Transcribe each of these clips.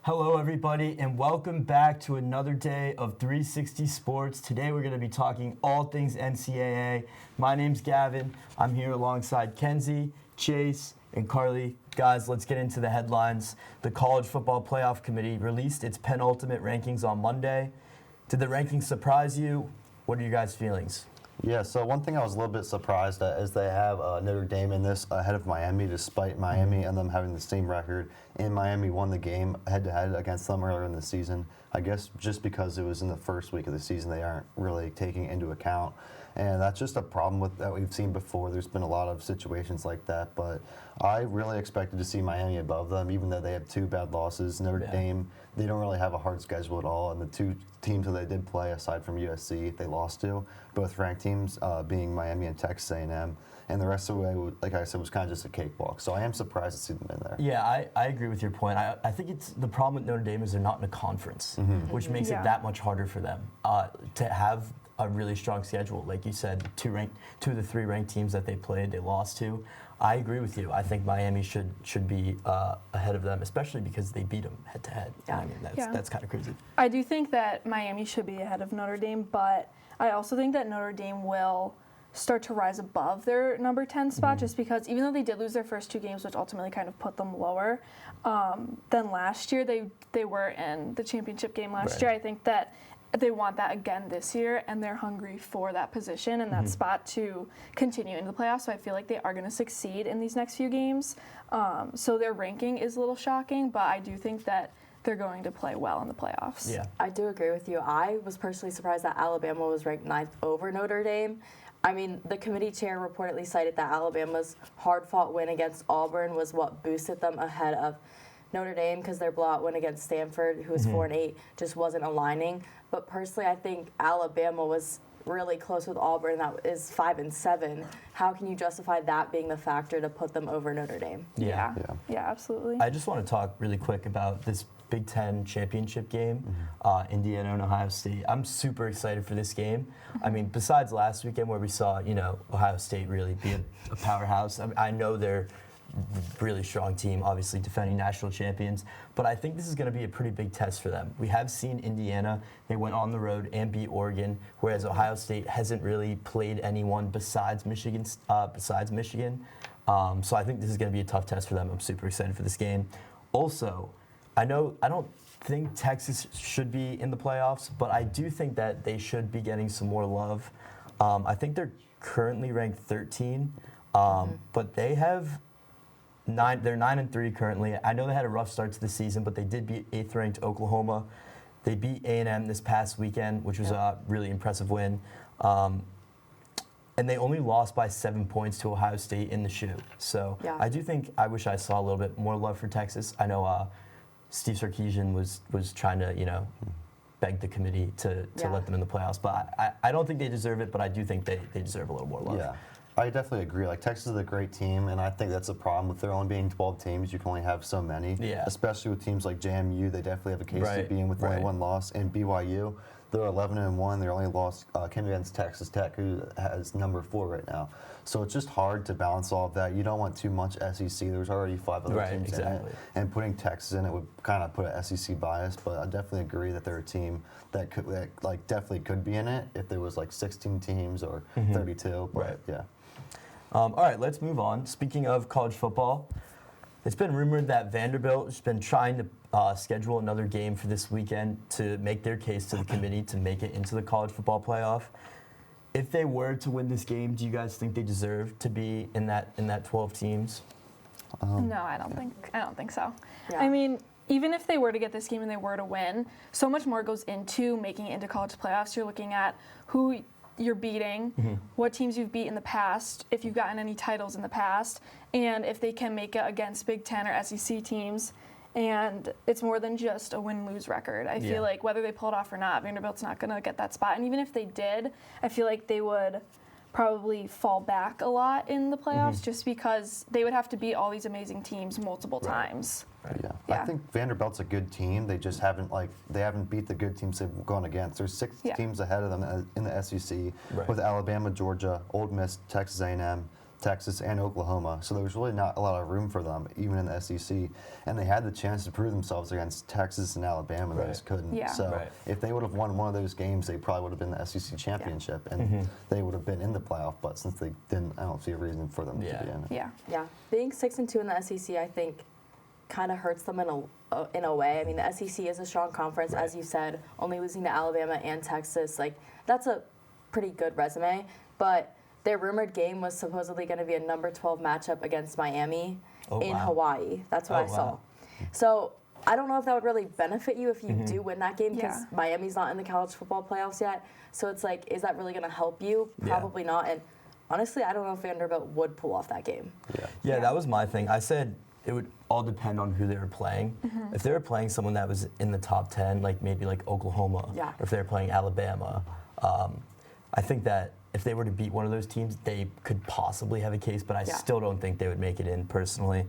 Hello, everybody, and welcome back to another day of 360 Sports. Today, we're going to be talking all things NCAA. My name's Gavin. I'm here alongside Kenzie, Chase, and Carly. Guys, let's get into the headlines. The College Football Playoff Committee released its penultimate rankings on Monday. Did the rankings surprise you? What are your guys' feelings? Yeah, so one thing I was a little bit surprised at is they have Notre Dame in this ahead of Miami, despite Miami and them having the same record. And Miami won the game head-to-head against them earlier in the season. I guess just because it was in the first week of the season, they aren't really taking into account. And that's just a problem that we've seen before. There's been a lot of situations like that. But I really expected to see Miami above them, even though they have two bad losses. Notre Dame, they don't really have a hard schedule at all. And the two teams that they did play, aside from USC, they lost to, both ranked teams, being Miami and Texas A&M. And the rest of the way, like I said, was kind of just a cakewalk. So I am surprised to see them in there. Yeah, I agree with your point. I think it's the problem with Notre Dame is they're not in a conference, which makes it that much harder for them to have a really strong schedule. Like you said, two of the three ranked teams that they played, they lost to. I agree with you. I think Miami should be ahead of them, especially because they beat them head to head. Yeah. I mean, that's kind of crazy. I do think that Miami should be ahead of Notre Dame, but I also think that Notre Dame will start to rise above their number 10 spot, just because even though they did lose their first two games, which ultimately kind of put them lower than last year, they were in the championship game last year. I think that they want that again this year, and they're hungry for that position and that spot to continue into the playoffs. So I feel like they are going to succeed in these next few games. So their ranking is a little shocking, but I do think that they're going to play well in the playoffs. Yeah, I do agree with you. I was personally surprised that Alabama was ranked 9th over Notre Dame. I mean, the committee chair reportedly cited that Alabama's hard-fought win against Auburn was what boosted them ahead of Notre Dame, because their blowout win against Stanford, who was 4-8, just wasn't aligning. But personally, I think Alabama was really close with Auburn. That is 5-7. How can you justify that being the factor to put them over Notre Dame? Yeah, absolutely. I just want to talk really quick about this Big Ten championship game, Indiana and Ohio State. I'm super excited for this game. I mean, besides last weekend where we saw, Ohio State really be a powerhouse. I know they're a really strong team, obviously defending national champions, but I think this is going to be a pretty big test for them. We have seen Indiana, they went on the road and beat Oregon, whereas Ohio State hasn't really played anyone besides Michigan. So I think this is going to be a tough test for them. I'm super excited for this game. Also, I don't think Texas should be in the playoffs, but I do think that they should be getting some more love. I think they're currently ranked 13, but they have they're 9-3 currently. I know they had a rough start to the season, but they did beat 8th-ranked Oklahoma. They beat A&M this past weekend, which was a really impressive win. And they only lost by 7 points to Ohio State in the shoe. So I do think I wish I saw a little bit more love for Texas. I know Steve Sarkisian was trying to, beg the committee to let them in the playoffs. But I don't think they deserve it, but I do think they deserve a little more love. Yeah, I definitely agree. Like, Texas is a great team, and I think that's a problem with there only being 12 teams. You can only have so many, especially with teams like JMU. They definitely have a case to be in with only one loss. And BYU, they're 11-1. Their only loss came against Texas Tech, who has number 4 right now. So it's just hard to balance all of that. You don't want too much SEC. There's already 5 other teams in it. And putting Texas in it would kind of put an SEC bias. But I definitely agree that they're a team that definitely could be in it if there was 16 teams or 32. But all right, let's move on. Speaking of college football, it's been rumored that Vanderbilt has been trying to schedule another game for this weekend to make their case to the committee to make it into the college football playoff. If they were to win this game, do you guys think they deserve to be in that 12 teams? No, I don't think so. Yeah. I mean, even if they were to get this game and they were to win, so much more goes into making it into college playoffs. You're looking at who you're beating, what teams you've beat in the past, if you've gotten any titles in the past, and if they can make it against Big Ten or SEC teams. And it's more than just a win-lose record. I feel like whether they pull it off or not, Vanderbilt's not going to get that spot. And even if they did, I feel like they would probably fall back a lot in the playoffs just because they would have to beat all these amazing teams multiple times. I think Vanderbilt's a good team. They just haven't beat the good teams they've gone against. There's 6 teams ahead of them in the SEC with Alabama, Georgia, Ole Miss, Texas A&M, Texas, and Oklahoma. So there was really not a lot of room for them, even in the SEC. And they had the chance to prove themselves against Texas and Alabama. They just couldn't. Yeah. So if they would have won one of those games, they probably would have been the SEC championship, and they would have been in the playoff. But since they didn't, I don't see a reason for them to be in it. Yeah. Yeah, being 6-2 in the SEC, I think, kind of hurts them in a way. I mean, the SEC is a strong conference, as you said. Only losing to Alabama and Texas, like that's a pretty good resume. But their rumored game was supposedly going to be a number 12 matchup against Miami in Hawaii. That's what I saw. So I don't know if that would really benefit you if you do win that game, because Miami's not in the college football playoffs yet. So it's like, is that really going to help you? Probably not. And honestly, I don't know if Vanderbilt would pull off that game. Yeah, that was my thing. I said it would all depend on who they were playing. If they were playing someone that was in the top 10, like maybe like Oklahoma, or if they were playing Alabama, I think that if they were to beat one of those teams, they could possibly have a case, but I still don't think they would make it in personally.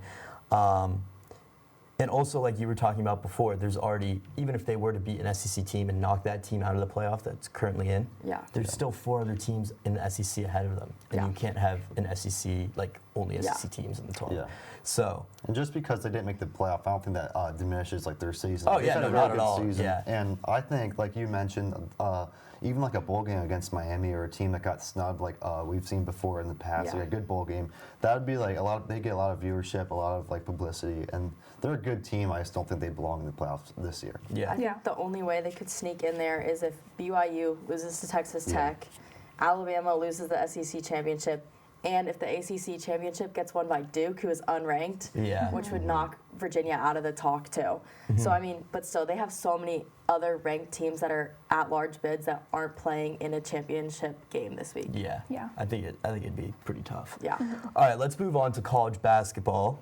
And also, like you were talking about before, there's already, even if they were to beat an SEC team and knock that team out of the playoff that's currently in, there's still 4 other teams in the SEC ahead of them. And you can't have an SEC, like only SEC teams in the tournament. So. And just because they didn't make the playoff, I don't think that diminishes like their season. Oh, They've had a not really at all. good season. And I think, like you mentioned, even like a bowl game against Miami or a team that got snubbed, like we've seen before in the past, like a good bowl game, that would be like they get a lot of viewership, a lot of like publicity, and they're a good team. I just don't think they belong in the playoffs this year. I think the only way they could sneak in there is if BYU loses to Texas Tech, Alabama loses the SEC championship, and if the ACC championship gets won by Duke, who is unranked, which would knock Virginia out of the talk too. So I mean, but still, they have so many other ranked teams that are at-large bids that aren't playing in a championship game this week. I think it'd be pretty tough. All right, let's move on to college basketball.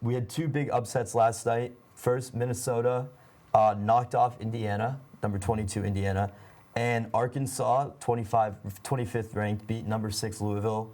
We had 2 big upsets last night. First, Minnesota knocked off Indiana, number 22 Indiana, and Arkansas, 25th ranked, beat number 6 Louisville.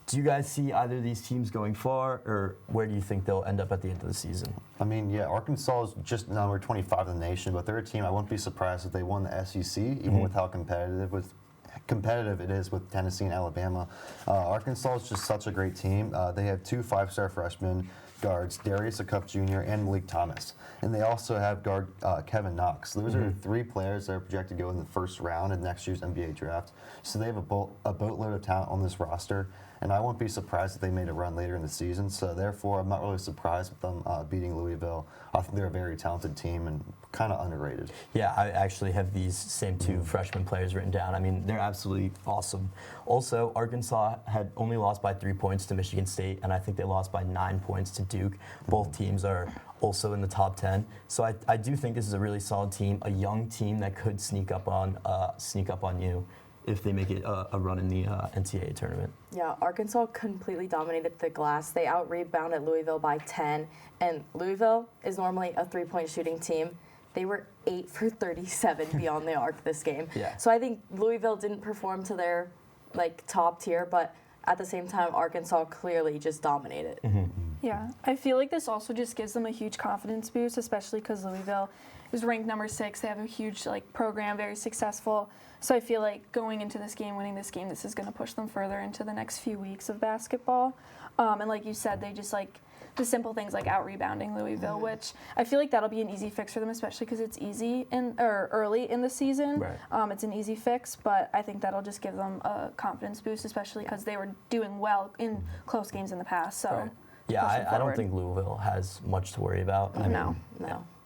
Do you guys see either of these teams going far, or where do you think they'll end up at the end of the season? I mean, Arkansas is just number 25 in the nation, but they're a team I wouldn't be surprised if they won the SEC, even with how competitive it is with Tennessee and Alabama. Arkansas is just such a great team. They have 2 5-star freshmen guards, Darius Akup Jr. and Malik Thomas. And they also have guard Kevin Knox. Those are 3 players that are projected to go in the first round in next year's NBA draft. So they have a boatload of talent on this roster. And I won't be surprised if they made a run later in the season. So therefore, I'm not really surprised with them beating Louisville. I think they're a very talented team and kind of underrated. Yeah, I actually have these same 2 freshman players written down. I mean, they're absolutely awesome. Also, Arkansas had only lost by 3 points to Michigan State, and I think they lost by 9 points to Duke. Both teams are also in the top 10. So I do think this is a really solid team, a young team that could sneak up on you if they make it a run in the NCAA tournament. Yeah, Arkansas completely dominated the glass. They out-rebounded Louisville by 10, and Louisville is normally a 3-point shooting team. They were 8 for 37 beyond the arc this game. So I think Louisville didn't perform to their top tier, but at the same time, Arkansas clearly just dominated. Yeah, I feel like this also just gives them a huge confidence boost, especially because Louisville is ranked number 6. They have a huge program, very successful. So I feel like going into this game, winning this game, this is going to push them further into the next few weeks of basketball. And like you said, they just the simple things like out-rebounding Louisville, which I feel like that'll be an easy fix for them, especially because it's early in the season. It's an easy fix, but I think that'll just give them a confidence boost, especially because they were doing well in close games in the past. So yeah, I don't think Louisville has much to worry about. No.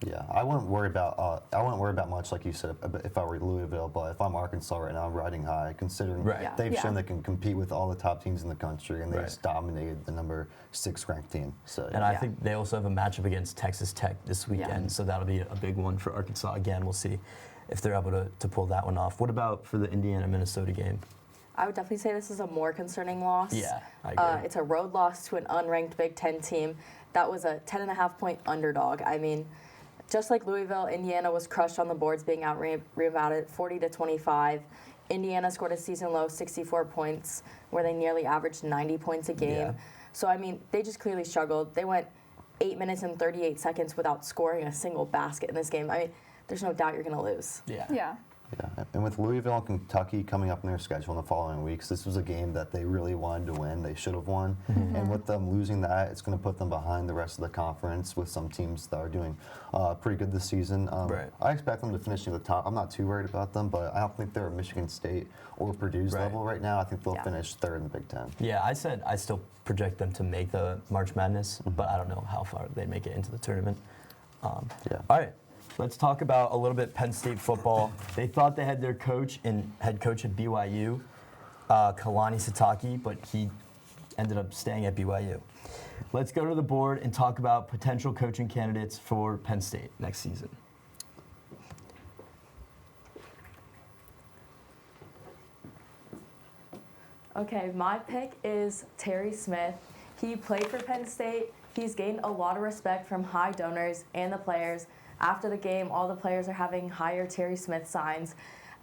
Yeah, I wouldn't worry about much, like you said, if I were Louisville. But if I'm Arkansas right now, I'm riding high, considering they've shown they can compete with all the top teams in the country, and they just dominated the number 6 ranked team. So I think they also have a matchup against Texas Tech this weekend, so that'll be a big one for Arkansas. Again, we'll see if they're able to pull that one off. What about for the Indiana-Minnesota game? I would definitely say this is a more concerning loss. Yeah, I agree. It's a road loss to an unranked Big Ten team. That was a 10.5-point underdog. I mean, just like Louisville, Indiana was crushed on the boards, being out-rebounded 40-25. Indiana scored a season-low 64 points, where they nearly averaged 90 points a game. So, I mean, they just clearly struggled. They went 8 minutes and 38 seconds without scoring a single basket in this game. I mean, there's no doubt you're going to lose. Yeah. Yeah, and with Louisville and Kentucky coming up in their schedule in the following weeks, this was a game that they really wanted to win. They should have won. And with them losing that, it's going to put them behind the rest of the conference with some teams that are doing pretty good this season. Right. I expect them to finish near the top. I'm not too worried about them, but I don't think they're at Michigan State or Purdue's level right now. I think they'll finish third in the Big Ten. Yeah, I said I still project them to make the March Madness, but I don't know how far they make it into the tournament. All right. Let's talk about a little bit Penn State football. They thought they had their coach and head coach at BYU, Kalani Sitake, but he ended up staying at BYU. Let's go to the board and talk about potential coaching candidates for Penn State next season. Okay, my pick is Terry Smith. He played for Penn State. He's gained a lot of respect from high donors and the players. After the game, all the players are having higher Terry Smith signs.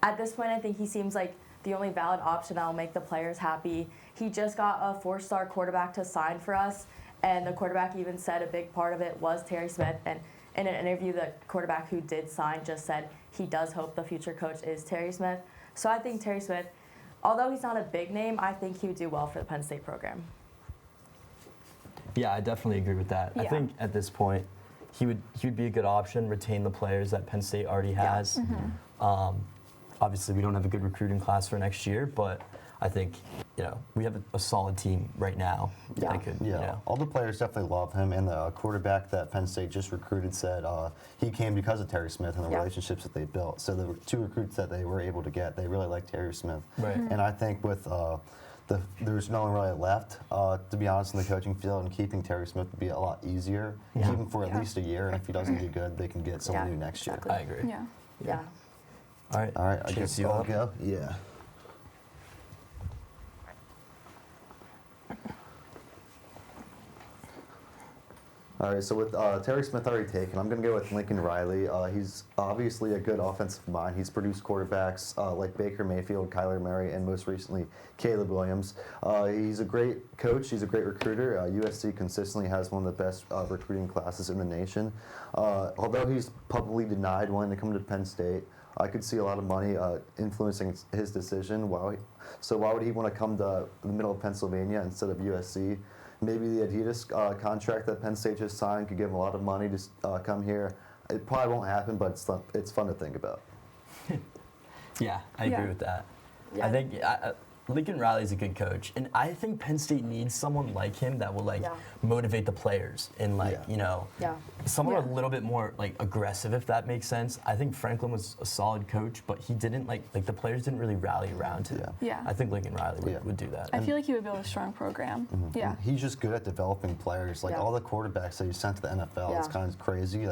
At this point, I think he seems like the only valid option that will make the players happy. He just got a 4-star quarterback to sign for us, and the quarterback even said a big part of it was Terry Smith. And in an interview, the quarterback who did sign just said he does hope the future coach is Terry Smith. So I think Terry Smith, although he's not a big name, I think he would do well for the Penn State program. Yeah, I definitely agree with that. I think at this point, he would be a good option, retain the players that Penn State already has. Obviously, we don't have a good recruiting class for next year, but I think we have a solid team right now. That could, all the players definitely love him, and the quarterback that Penn State just recruited said he came because of Terry Smith and the relationships that they built. So the 2 recruits that they were able to get, they really like Terry Smith. Right. And I think with there's no one really left, to be honest, in the coaching field, and keeping Terry Smith would be a lot easier, even for at least a year. And if he doesn't do good, they can get someone new next year. I agree. Yeah. All right. I guess I'll go. Yeah. All right, so with Terry Smith already taken, I'm going to go with Lincoln Riley. He's obviously a good offensive mind. He's produced quarterbacks like Baker Mayfield, Kyler Murray, and most recently Caleb Williams. He's a great coach. He's a great recruiter. USC consistently has one of the best recruiting classes in the nation. Although he's publicly denied wanting to come to Penn State, I could see a lot of money influencing his decision. So why would he want to come to the middle of Pennsylvania instead of USC? Maybe the Adidas contract that Penn State just signed could give him a lot of money to come here. It probably won't happen, but it's fun to think about. Yeah, I agree with that. I think Lincoln Riley's a good coach, and I think Penn State needs someone like him that will motivate the players and someone a little bit more aggressive, if that makes sense. I think Franklin was a solid coach, but he didn't the players didn't really rally around him. I think Lincoln Riley would do that. I feel like he would build a strong program. Yeah. He's just good at developing players. All the quarterbacks that he sent to the NFL, it's kind of crazy.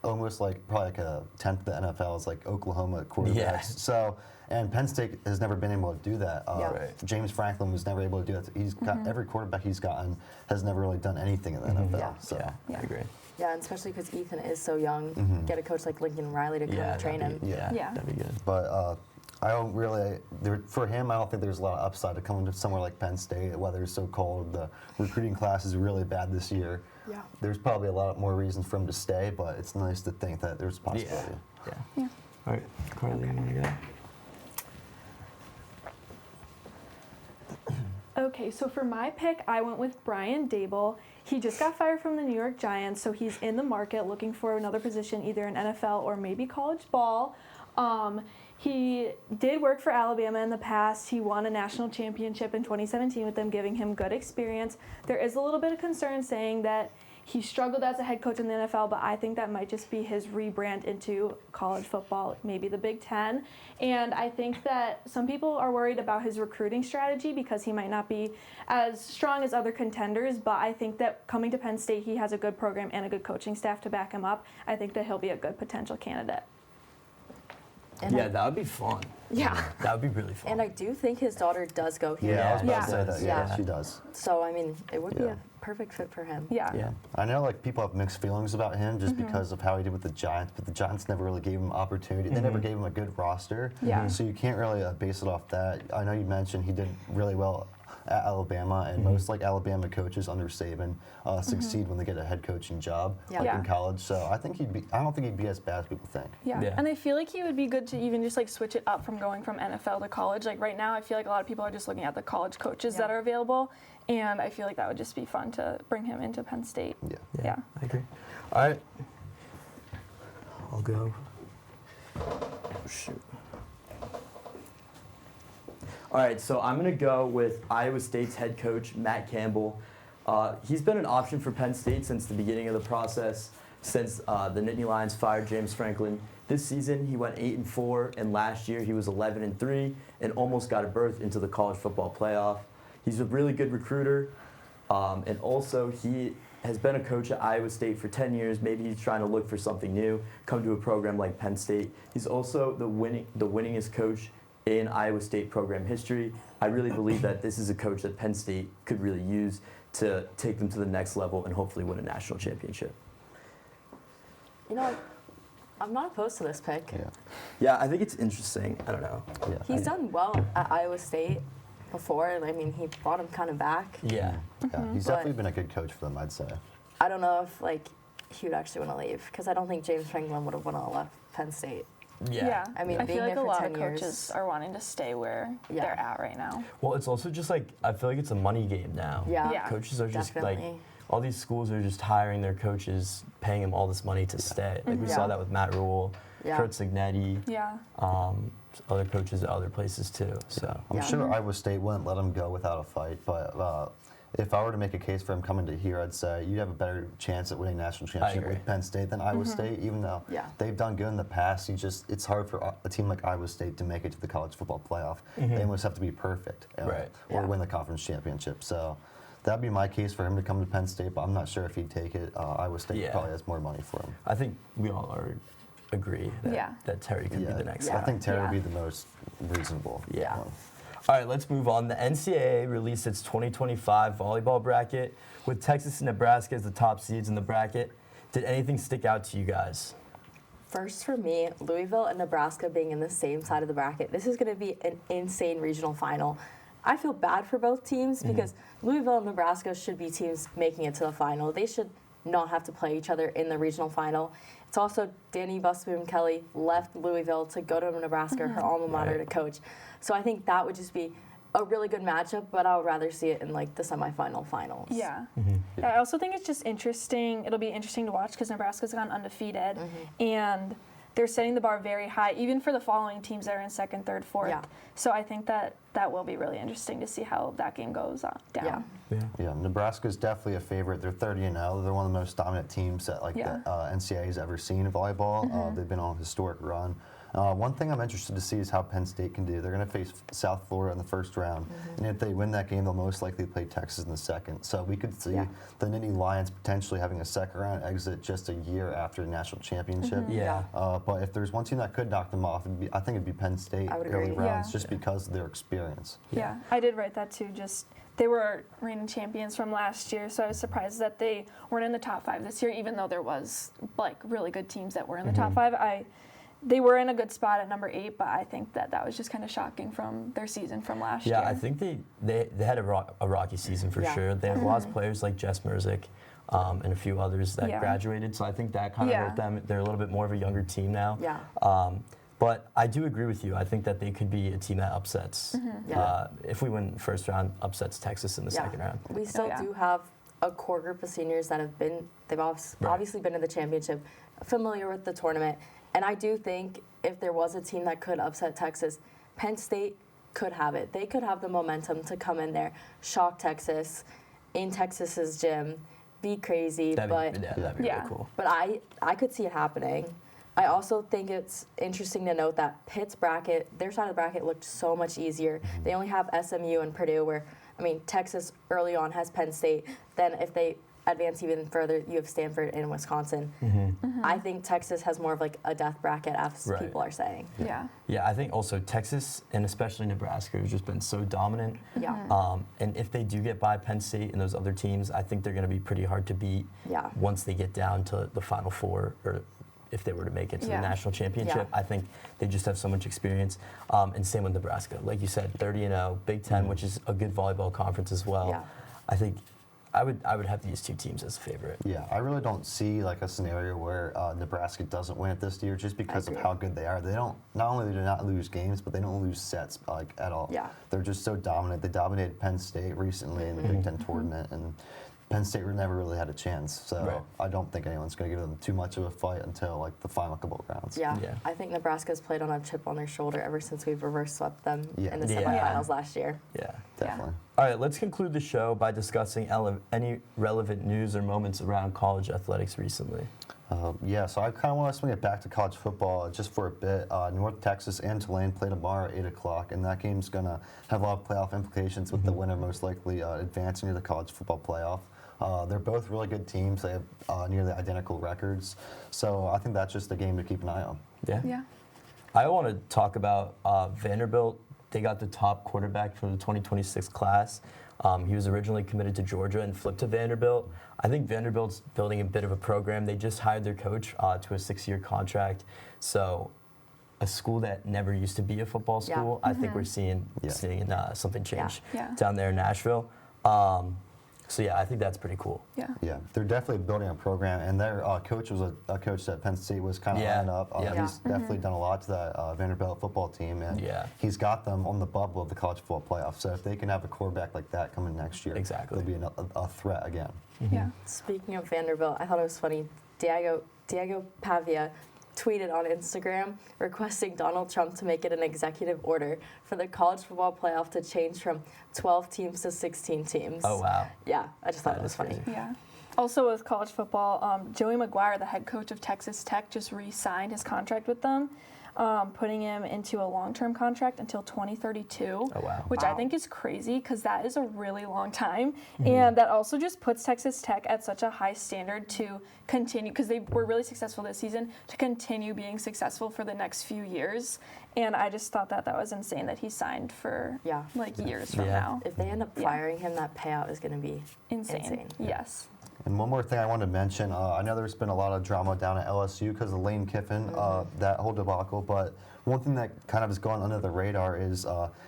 Almost probably a 10th of the NFL is Oklahoma quarterbacks. So. And Penn State has never been able to do that. James Franklin was never able to do that. He's got every quarterback he's gotten has never really done anything in the NFL. I agree. Yeah, and especially because Ethan is so young, get a coach like Lincoln Riley to come and train him. That'd be good. But I don't really, for him, I don't think there's a lot of upside to coming to somewhere like Penn State. The weather is so cold. The recruiting class is really bad this year. Yeah. There's probably a lot more reasons for him to stay, but it's nice to think that there's a possibility. Yeah. All right, Carly, you want to go? Okay, so for my pick, I went with Brian Dable. He just got fired from the New York Giants, so he's in the market looking for another position, either in NFL or maybe college ball. He did work for Alabama in the past. He won a national championship in 2017 with them, giving him good experience. There is a little bit of concern saying that he struggled as a head coach in the NFL, but I think that might just be his rebrand into college football, maybe the Big Ten. And I think that some people are worried about his recruiting strategy because he might not be as strong as other contenders, but I think that coming to Penn State, he has a good program and a good coaching staff to back him up. I think that he'll be a good potential candidate. And that would be fun. Yeah. That would be really fun. And I do think his daughter does go here. Yeah, I was about to say that. Yeah, she does. So, I mean, it would be a perfect fit for him. Yeah. I know people have mixed feelings about him just because of how he did with the Giants, but the Giants never really gave him opportunity. They never gave him a good roster. Yeah. So you can't really base it off that. I know you mentioned he did really well at Alabama, and most Alabama coaches under Saban succeed when they get a head coaching job in college. So I don't think he'd be as bad as people think. Yeah. And I feel like he would be good to even just switch it up from going from NFL to college. Right now, I feel like a lot of people are just looking at the college coaches that are available, and I feel like that would just be fun to bring him into Penn State. Yeah, I agree. All right, I'll go. Oh, shoot. All right, so I'm going to go with Iowa State's head coach, Matt Campbell. He's been an option for Penn State since the beginning of the process, since the Nittany Lions fired James Franklin. This season, he went 8-4, and last year he was 11-3 and almost got a berth into the college football playoff. He's a really good recruiter, and also he has been a coach at Iowa State for 10 years. Maybe he's trying to look for something new, come to a program like Penn State. He's also the winningest coach in Iowa State program history. I really believe that this is a coach that Penn State could really use to take them to the next level and hopefully win a national championship. You know, I'm not opposed to this pick. Yeah, I think it's interesting. I don't know. He's done well at Iowa State before. I mean, he brought him kind of back. Yeah. He's definitely been a good coach for them, I'd say. I don't know if he would actually want to leave, because I don't think James Franklin would have wanted to left Penn State. Yeah. I mean, I being feel like there a for lot 10 of years. coaches are wanting to stay where they're at right now. Well, it's also just I feel like it's a money game now. Yeah. Coaches are just Definitely. all these schools are just hiring their coaches, paying them all this money to stay. We saw that with Matt Rule, Kurt Signetti, other coaches at other places too. So I'm sure Iowa State wouldn't let him go without a fight, but if I were to make a case for him coming to here, I'd say you'd have a better chance at winning a national championship with Penn State than Iowa State, even though they've done good in the past. It's hard for a team like Iowa State to make it to the college football playoff. They almost have to be perfect or win the conference championship. So that'd be my case for him to come to Penn State, but I'm not sure if he'd take it. Iowa State probably has more money for him. I think we all agree that Terry could be the next guy. I think Terry would be the most reasonable. One. All right, let's move on. The NCAA released its 2025 volleyball bracket with Texas and Nebraska as the top seeds in the bracket. Did anything stick out to you guys? First for me, Louisville and Nebraska being in the same side of the bracket. This is going to be an insane regional final. I feel bad for both teams because Louisville and Nebraska should be teams making it to the final. They should not have to play each other in the regional final. It's also Danny Busboom Kelly left Louisville to go to Nebraska, her alma mater, to coach. So I think that would just be a really good matchup, but I would rather see it in the semifinal finals. Yeah. I also think it's just interesting. It'll be interesting to watch because Nebraska's gone undefeated, and they're setting the bar very high, even for the following teams that are in second, third, fourth. So I think that will be really interesting to see how that game goes down. Yeah, Nebraska's definitely a favorite. They're 30-0. They're one of the most dominant teams that the NCAA has ever seen in volleyball. They've been on a historic run. One thing I'm interested to see is how Penn State can do. They're going to face South Florida in the first round, and if they win that game, they'll most likely play Texas in the second. So we could see the Nittany Lions potentially having a second round exit just a year after the national championship. But if there's one team that could knock them off, I think it'd be Penn State early rounds, just because of their experience. Yeah, I did write that too. They were reigning champions from last year, so I was surprised that they weren't in the top 5 this year, even though there was really good teams that were in the top 5. They were in a good spot at number 8, but I think that was just kind of shocking from their season from last year. Yeah, I think they had a rocky season for sure. They had lots of players like Jess Merzick and a few others that graduated, so I think that kind of hurt them. They're a little bit more of a younger team now. But I do agree with you. I think that they could be a team that upsets. If we win the first round, upsets Texas in the second round. We still do have a core group of seniors that they've obviously been in the championship, familiar with the tournament. And I do think if there was a team that could upset Texas, Penn State could have it. They could have the momentum to come in there, shock Texas, in Texas's gym, be crazy. That'd be really cool. But I could see it happening. I also think it's interesting to note that Pitt's bracket, their side of the bracket looked so much easier. They only have SMU and Purdue, where, Texas early on has Penn State. Then if they advance even further, you have Stanford and Wisconsin. I think Texas has more of a death bracket, as people are saying. Yeah, I think also Texas and especially Nebraska has just been so dominant. And if they do get by Penn State and those other teams, I think they're going to be pretty hard to beat once they get down to the Final Four or if they were to make it to the Yeah. national championship. Yeah. I think they just have so much experience. And same with Nebraska. Like you said, 30-0, Big Ten, which is a good volleyball conference as well. Yeah. I think I would have these two teams as a favorite. Yeah, I really don't see like a scenario where Nebraska doesn't win it this year just because of agree. how good they are. They don't, not only do they not lose games, but they don't lose sets like at all. Yeah. They're just so dominant. They dominated Penn State recently in the Big Ten tournament, and Penn State never really had a chance. So Right. I don't think anyone's going to give them too much of a fight until like the final couple of rounds. Yeah. Yeah. I think Nebraska's played on a chip on their shoulder ever since we've reverse swept them Yeah. in the Yeah. semifinals last year. Yeah. Definitely. All right, let's conclude the show by discussing any relevant news or moments around college athletics recently. Yeah, so I kind of want to swing it back to college football just for a bit. North Texas and Tulane play tomorrow at 8 o'clock, and that game's going to have a lot of playoff implications with the winner most likely advancing to the college football playoff. They're both really good teams. They have nearly identical records. So I think that's just a game to keep an eye on. Yeah. Yeah. I want to talk about Vanderbilt. They got the top quarterback from the 2026 class. He was originally committed to Georgia and flipped to Vanderbilt. I think Vanderbilt's building a bit of a program. They just hired their coach to a 6-year contract. So a school that never used to be a football Yeah. school, I think we're seeing Yeah. something change Yeah. down there in Nashville. So yeah, I think that's pretty cool. Yeah. Yeah, they're definitely building a program, and their coach was a coach that Penn State was kind of Yeah. eyeing up. Yeah. He's definitely done a lot to that Vanderbilt football team, and Yeah. he's got them on the bubble of the college football playoff. So if they can have a quarterback like that coming next year, Exactly. they'll be a threat again. Yeah. Speaking of Vanderbilt, I thought it was funny. Diego Pavia tweeted on Instagram requesting Donald Trump to make it an executive order for the college football playoff to change from 12 teams to 16 teams. Oh, wow. Yeah, I just thought That it was is funny. crazy. Yeah. Also with college football, Joey McGuire, the head coach of Texas Tech, just re-signed his contract with them, putting him into a long-term contract until 2032. Oh, wow. Which I Wow. think is crazy because that is a really long time. And that also just puts Texas Tech at such a high standard to continue, because they were really successful this season, to continue being successful for the next few years. And I just thought that was insane that he signed for Yeah. years from Yeah. now. If they end up Yeah. firing him, that payout is going to be insane. Yes. And one more thing I wanted to mention, I know there's been a lot of drama down at LSU because of Lane Kiffin, that whole debacle, but one thing that kind of has gone under the radar is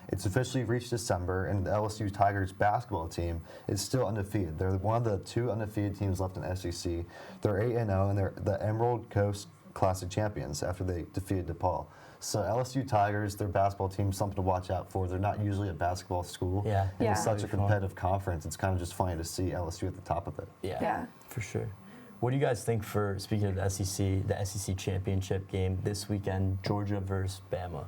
it's officially reached December, and the LSU Tigers basketball team is still undefeated. They're one of the 2 undefeated teams left in SEC. They're 8-0, and they're the Emerald Coast Classic champions after they defeated DePaul. So LSU Tigers, their basketball team, something to watch out for. They're not usually a basketball school. Yeah. And Yeah. it's such a Really fun. competitive conference. It's kind of just funny to see LSU at the top of it. Yeah. For sure. What do you guys think for, speaking of the SEC championship game this weekend, Georgia versus Bama?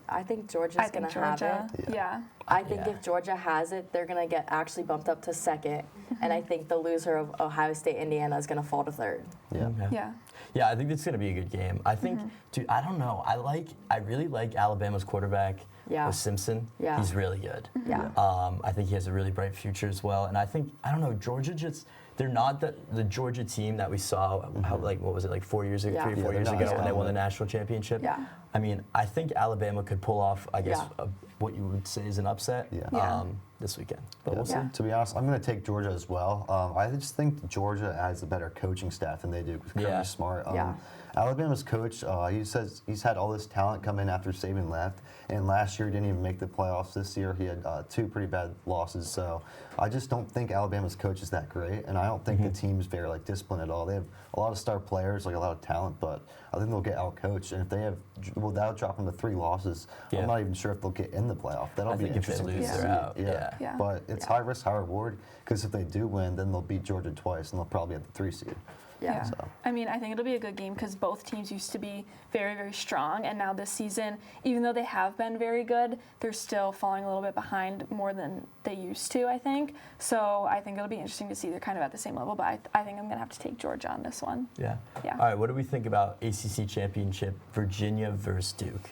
I think Georgia's I going think to have Georgia. it. Yeah. I think Yeah. if Georgia has it, they're going to get actually bumped up to second. And I think the loser of Ohio State, Indiana is going to fall to third. Yeah. Okay. Yeah. Yeah, I think it's going to be a good game. I think, dude, I don't know. I really like Alabama's quarterback, Yeah. Simpson. Yeah. He's really good. Yeah. I think he has a really bright future as well. And I think, I don't know, Georgia just, they're not the Georgia team that we saw, how, what was it, 4 years ago, Yeah. 3 or 4 Yeah, years they're ago not when they won the dominant. national championship? Yeah. I mean, I think Alabama could pull off, I guess, Yeah. what you would say is an upset Yeah. Yeah. this weekend. But Yeah. we'll see. Yeah. To be honest, I'm going to take Georgia as well. I just think Georgia has a better coaching staff than they do. Kirby Yeah. Smart. Yeah. Alabama's coach, he says he's had all this talent come in after Saban left, and last year he didn't even make the playoffs. This year he had 2 pretty bad losses. So I just don't think Alabama's coach is that great, and I don't think the team's very disciplined at all. They have a lot of star players, a lot of talent, but I think they'll get outcoached. And if they have, without dropping to 3 losses, Yeah. I'm not even sure if they'll get in the playoff. That'll I be think if they interesting lose, to they're see. out. Yeah. Yeah. But it's high risk, high reward, because if they do win, then they'll beat Georgia twice, and they'll probably have the 3 seed. Yeah. So. I mean, I think it'll be a good game because both teams used to be very, very strong. And now this season, even though they have been very good, they're still falling a little bit behind more than they used to, I think. So I think it'll be interesting to see they're kind of at the same level. But I think I'm going to have to take Georgia on this one. Yeah. Yeah. All right, what do we think about ACC championship, Virginia versus Duke?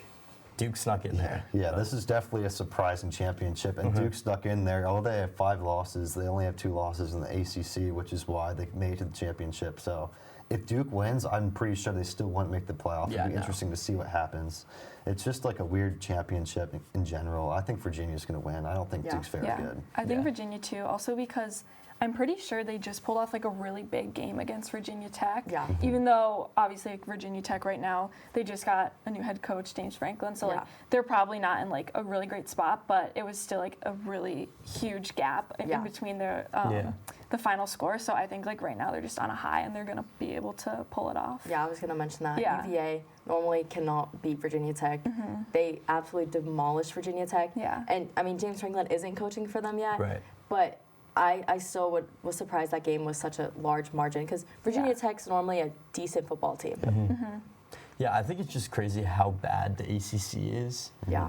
Duke snuck in there. Yeah, this is definitely a surprising championship, and Duke stuck in there. Although they have 5 losses, they only have 2 losses in the ACC, which is why they made it to the championship. So if Duke wins, I'm pretty sure they still won't make the playoff. Yeah, It'll be no. interesting to see what happens. It's just a weird championship in general. I think Virginia's going to win. I don't think Yeah. Duke's very Yeah. good. I think Yeah. Virginia too. Also because I'm pretty sure they just pulled off like a really big game against Virginia Tech. Yeah. Even though obviously like, Virginia Tech right now, they just got a new head coach, James Franklin. So like they're probably not in like a really great spot, but it was still like a really huge gap in between their the final score. So I think like right now they're just on a high and they're gonna be able to pull it off. Yeah, I was gonna mention that. Yeah. UVA normally cannot beat Virginia Tech. They absolutely demolished Virginia Tech. Yeah. And I mean, James Franklin isn't coaching for them yet. Right. But I still was surprised that game was such a large margin because Virginia Tech's normally a decent football team. Yeah, I think it's just crazy how bad the ACC is. Yeah.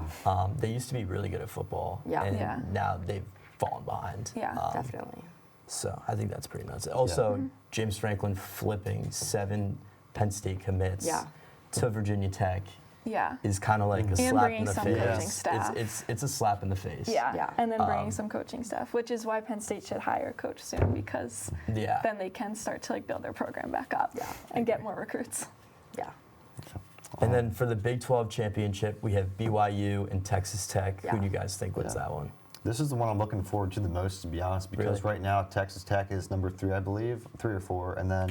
They used to be really good at football, Yeah. and now they've fallen behind. Yeah. Definitely. So I think that's pretty nuts. Also, James Franklin flipping 7 Penn State commits to Virginia Tech Yeah. is kind of like a And slap in bringing the some face. coaching staff. It's a slap in the face. Yeah. Yeah. And then bringing some coaching staff, which is why Penn State should hire a coach soon because Yeah. then they can start to like build their program back up and get more recruits. Yeah. And then for the Big 12 championship, we have BYU and Texas Tech. Yeah. Who do you guys think wins that one? This is the one I'm looking forward to the most, to be honest, because Really? right now Texas Tech is number 3, I believe, 3 or 4, and then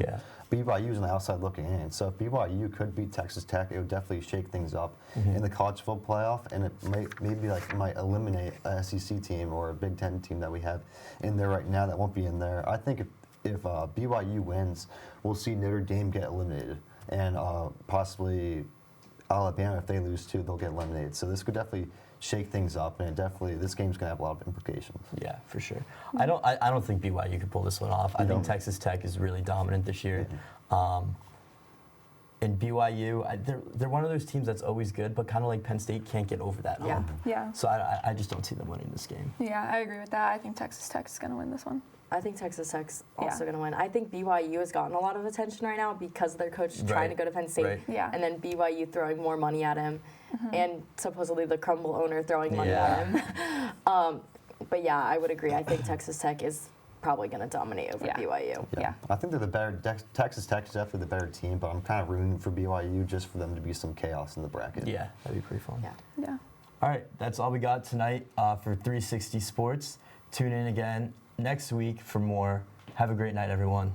BYU is on the outside looking in. So if BYU could beat Texas Tech, it would definitely shake things up in the college football playoff, and it might eliminate a SEC team or a Big Ten team that we have in there right now that won't be in there. I think if BYU wins, we'll see Notre Dame get eliminated, and possibly Alabama, if they lose too, they'll get eliminated. So this could definitely shake things up, and this game's gonna have a lot of implications. Yeah, for sure. I don't think BYU could pull this one off. I think Texas Tech is really dominant this year. And BYU, they're one of those teams that's always good, but kind of like Penn State can't get over that hump. Yeah. So I just don't see them winning this game. Yeah, I agree with that. I think Texas Tech is going to win this one. I think Texas Tech's also going to win. I think BYU has gotten a lot of attention right now because of their coach trying to go to Penn State. Right. Yeah. And then BYU throwing more money at him. And supposedly the Crumble owner throwing money at him. But yeah, I would agree. I think Texas Tech is probably going to dominate over BYU. Yeah. I think they're the better. Texas Tech is definitely the better team, but I'm kind of rooting for BYU just for them to be some chaos in the bracket. Yeah, that'd be pretty fun. Yeah. All right, that's all we got tonight for 360 Sports. Tune in again next week for more. Have a great night, everyone.